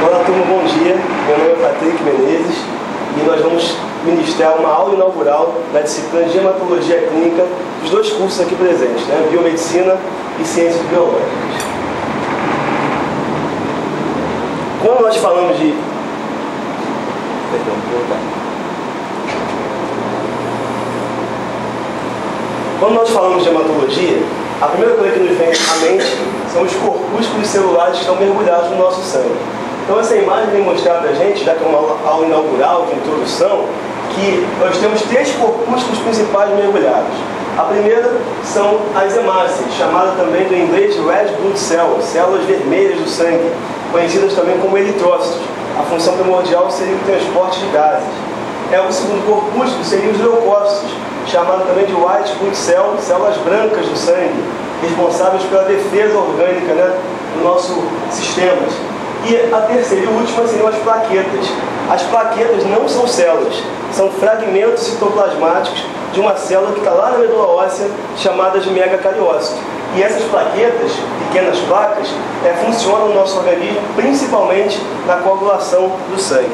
Olá, turma, bom dia. Meu nome é Patrick Menezes e nós vamos ministrar uma aula inaugural na disciplina de Hematologia Clínica dos dois cursos aqui presentes, né? Biomedicina e Ciências Biológicas. Quando nós falamos de... Quando nós falamos de hematologia, a primeira coisa que nos vem à mente são os corpúsculos celulares que estão mergulhados no nosso sangue. Então essa imagem vem mostrar para a gente, já que é uma aula inaugural de introdução, que nós temos três corpúsculos principais mergulhados. A primeira são as hemácias, chamadas também do inglês de red blood cells, células vermelhas do sangue, conhecidas também como eritrócitos. A função primordial seria o transporte de gases. O segundo corpúsculo seria os leucócitos, chamado também de white blood cell, células brancas do sangue, responsáveis pela defesa orgânica, né, do nosso sistema. E a terceira e última seriam as plaquetas. As plaquetas não são células, são fragmentos citoplasmáticos de uma célula que está lá na medula óssea, chamada de megacariócito. E essas plaquetas, pequenas placas, funcionam no nosso organismo principalmente na coagulação do sangue.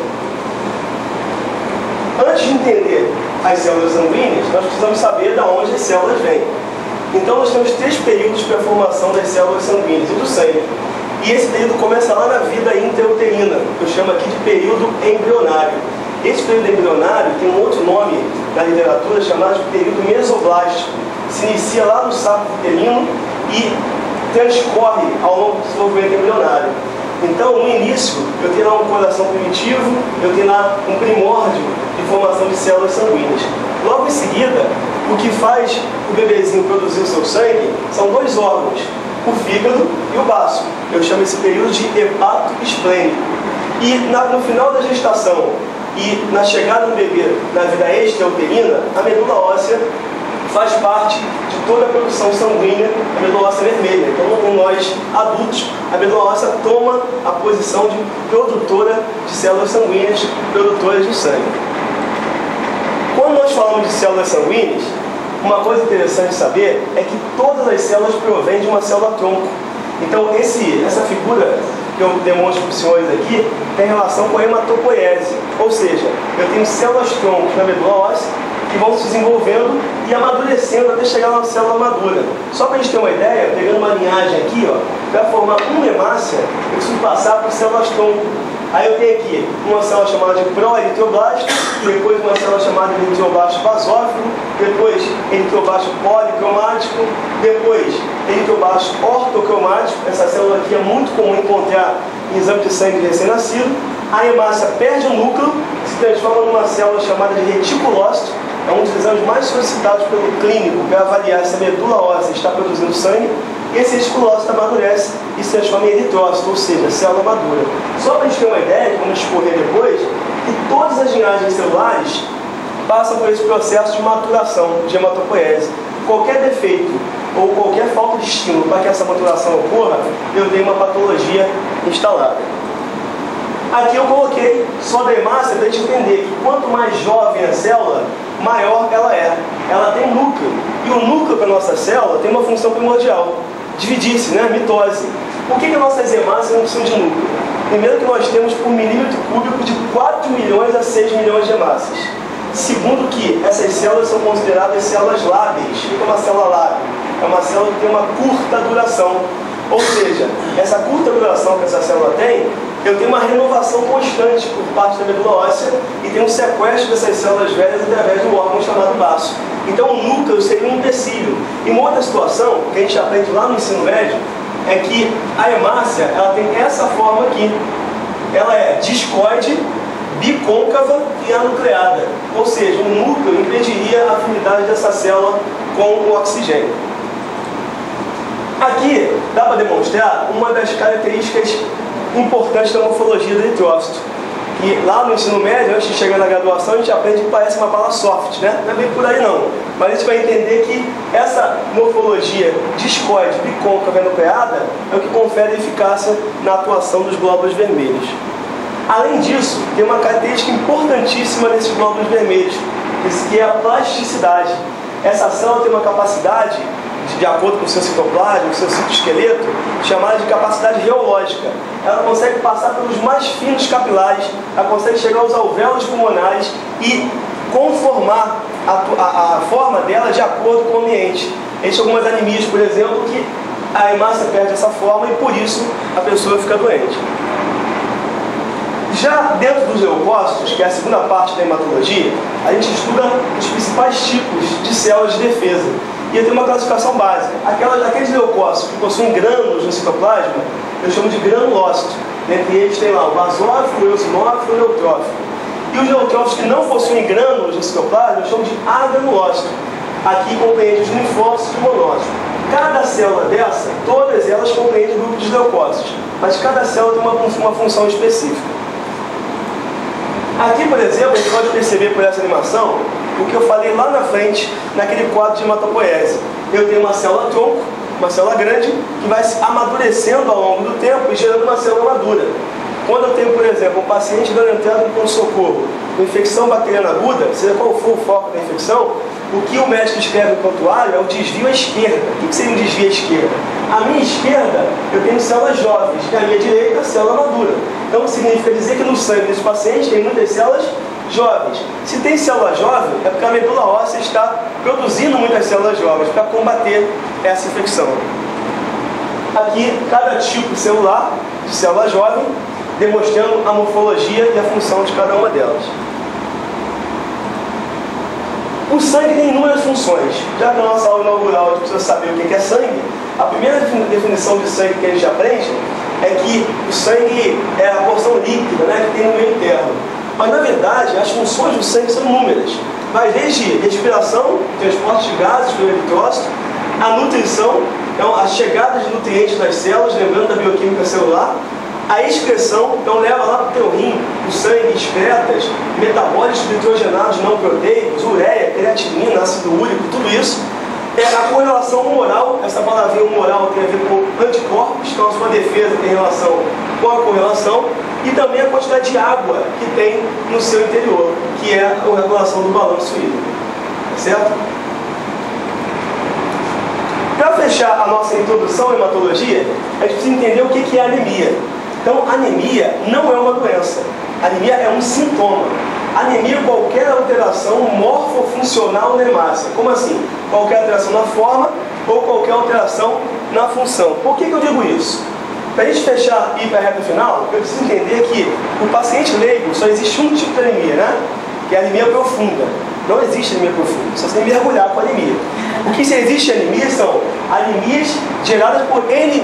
Antes de entender as células sanguíneas, nós precisamos saber de onde as células vêm. Então nós temos três períodos para a formação das células sanguíneas e do sangue. E esse período começa lá na vida intrauterina, que eu chamo aqui de período embrionário. Esse período embrionário tem um outro nome na literatura chamado de período mesoblástico. Se inicia lá no saco uterino e transcorre ao longo do desenvolvimento embrionário. Então, no início, eu tenho lá um coração primitivo, eu tenho lá um primórdio de formação de células sanguíneas. Logo em seguida, o que faz o bebezinho produzir o seu sangue são dois órgãos, o fígado e o baço. Eu chamo esse período de hepato esplênico. E no final da gestação e na chegada do bebê na vida extrauterina, a medula óssea faz parte de toda a produção sanguínea, a medula óssea vermelha. Então, nós adultos, a medula óssea toma a posição de produtora de células sanguíneas, produtoras de sangue. Quando nós falamos de células sanguíneas, uma coisa interessante de saber é que todas as células provêm de uma célula-tronco. Então, essa figura que eu demonstro para os senhores aqui tem relação com a hematopoiese. Ou seja, eu tenho células-troncos na medula óssea que vão se desenvolvendo e amadurecendo até chegar na célula madura. Só para a gente ter uma ideia, pegando uma linhagem aqui, para formar uma hemácia, eu preciso passar por células-tronco. Aí eu tenho aqui uma célula chamada de proeritroblasto, depois uma célula chamada de eritroblasto basófilo, depois eritroblasto policromático, depois eritroblasto ortocromático. Essa célula aqui é muito comum encontrar em exame de sangue de recém-nascido. A hemácia perde o núcleo, se transforma numa célula chamada de reticulócito. É um dos exames mais solicitados pelo clínico para avaliar se a medula óssea está produzindo sangue. Esse reticulócito amadurece e se transforma em eritrócito, ou seja, célula madura. Só para a gente ter uma ideia, que vamos discorrer depois, que todas as linhagens celulares passam por esse processo de maturação, de hematopoiese. Qualquer defeito ou qualquer falta de estímulo para que essa maturação ocorra, eu tenho uma patologia instalada. Aqui eu coloquei só da hemácia para a gente entender que quanto mais jovem a célula, maior ela é. Ela tem núcleo. E o núcleo para a nossa célula tem uma função primordial. Dividir-se, né? Mitose. Por que nossas hemácias não precisam de núcleo? Primeiro que nós temos por milímetro cúbico de 4 milhões a 6 milhões de hemácias. Segundo que essas células são consideradas células lábeis. O que é uma célula lábil? É uma célula que tem uma curta duração. Ou seja, essa curta duração que essa célula tem, eu tenho uma renovação constante por parte da medula óssea e tenho um sequestro dessas células velhas através de um órgão chamado baço. Então o núcleo seria um empecilho. E uma outra situação que a gente aprende lá no ensino médio é que a hemácia ela tem essa forma aqui. Ela é discoide, bicôncava e anucleada. Ou seja, o núcleo impediria a afinidade dessa célula com o oxigênio. Aqui dá para demonstrar uma das características importantes da morfologia do eritrócito. E lá no ensino médio, antes de chegar na graduação, a gente aprende que parece uma bala soft, né? Não é bem por aí não. Mas a gente vai entender que essa morfologia discoide, bicôncava e anucleada é o que confere eficácia na atuação dos glóbulos vermelhos. Além disso, tem uma característica importantíssima desses glóbulos vermelhos, que é a plasticidade. Essa célula tem uma capacidade de acordo com o seu citoplasma, o seu citoesqueleto, chamada de capacidade reológica. Ela consegue passar pelos mais finos capilares, ela consegue chegar aos alvéolos pulmonares e conformar a forma dela de acordo com o ambiente. Existem algumas anemias, por exemplo, que a hemácia perde essa forma e por isso a pessoa fica doente. Já dentro dos leucócitos, que é a segunda parte da hematologia, a gente estuda os principais tipos de células de defesa. E tem uma classificação básica. Aqueles leucócitos que possuem grânulos no citoplasma, eu chamo de granulócito. Dentre eles tem lá o basófilo, o eosinófilo e o neutrófilo. E os neutrófilos que não possuem grânulos no citoplasma, eu chamo de agranulócito. Aqui compreende os linfócitos e monócitos. Cada célula dessa, todas elas compreendem o grupo de leucócitos, mas cada célula tem uma função específica. Aqui, por exemplo, a gente pode perceber por essa animação o que eu falei lá na frente, naquele quadro de hematopoiese. Eu tenho uma célula tronco, uma célula grande, que vai se amadurecendo ao longo do tempo e gerando uma célula madura. Quando eu tenho, por exemplo, um paciente dando entrada no pronto-socorro, com infecção bacteriana aguda, seja qual for o foco da infecção, o que o médico escreve no prontuário é o desvio à esquerda. O que seria um desvio à esquerda? À minha esquerda, eu tenho células jovens, e à minha direita, célula madura. Então, significa dizer que no sangue desse paciente tem muitas células jovens. Se tem célula jovem, é porque a medula óssea está produzindo muitas células jovens para combater essa infecção. Aqui, cada tipo celular de célula jovem, demonstrando a morfologia e a função de cada uma delas. O sangue tem inúmeras funções. Já que na nossa aula inaugural a gente precisa saber o que é sangue, a primeira definição de sangue que a gente aprende é que o sangue é a porção líquida, né, que tem no meio interno. Mas, na verdade, as funções do sangue são inúmeras. Vai desde respiração, transporte de gases pelo eritrócito, a nutrição, então a chegada de nutrientes nas células, lembrando da bioquímica celular, a excreção, então leva lá para o teu rim, o sangue, excretas, metabólitos nitrogenados não proteicos, ureia, creatinina, ácido úrico, tudo isso. A correlação humoral, essa palavrinha humoral tem a ver com anticorpos, então a sua defesa tem relação com a correlação, e também a quantidade de água que tem no seu interior, que é a regulação do balanço hídrico. Certo? Para fechar a nossa introdução à hematologia, a gente precisa entender o que é anemia. Então, anemia não é uma doença. Anemia é um sintoma. Anemia é qualquer alteração morfofuncional na hemácia. Como assim? Qualquer alteração na forma ou qualquer alteração na função. Por que eu digo isso? Para a gente fechar e ir para a reta final, eu preciso entender que o paciente leigo só existe um tipo de anemia, né? Que é a anemia profunda. Não existe anemia profunda, só se tem mergulhar com anemia. O que existe anemia são anemias geradas por N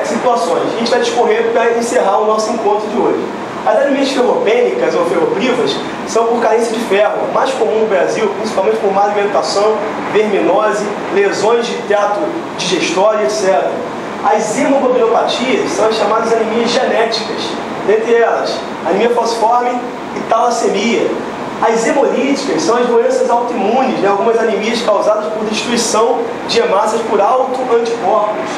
situações. A gente vai discorrer para encerrar o nosso encontro de hoje. As anemias ferropênicas ou ferroprivas são por carência de ferro, mais comum no Brasil, principalmente por má alimentação, verminose, lesões de trato digestório, etc. As hemoglobinopatias são as chamadas anemias genéticas, dentre elas anemia falciforme e talassemia. As hemolíticas são as doenças autoimunes, né? Algumas anemias causadas por destruição de hemácias por autoanticorpos.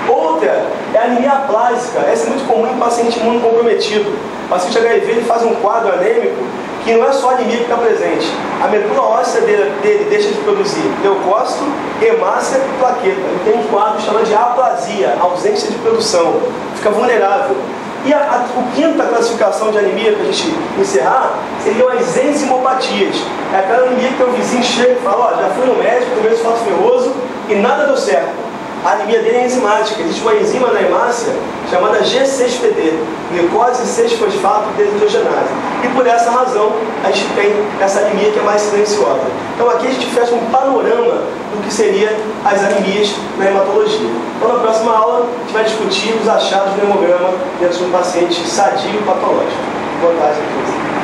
Outra é a anemia aplásica. Essa é muito comum em paciente imunocomprometido. O paciente HIV ele faz um quadro anêmico que não é só a anemia que está presente. A medula óssea dele deixa de produzir leucócito, hemácia e plaqueta. Ele tem um quadro chamado de aplasia, ausência de produção. Fica vulnerável. E a quinta classificação de anemia para a gente encerrar seriam as enzimopatias. É aquela anemia que o vizinho chega e fala: ó, já fui no médico, tomei esforço ferroso e nada deu certo. A anemia dele é enzimática. Existe uma enzima na hemácia chamada G6PD, glicose 6-fosfato deshidrogenase. E por essa razão a gente tem essa anemia que é mais silenciosa. Então aqui a gente fecha um panorama do que seriam as anemias na hematologia. Então na próxima aula a gente vai discutir os achados do hemograma dentro de um paciente sadio patológico. Boa tarde a todos.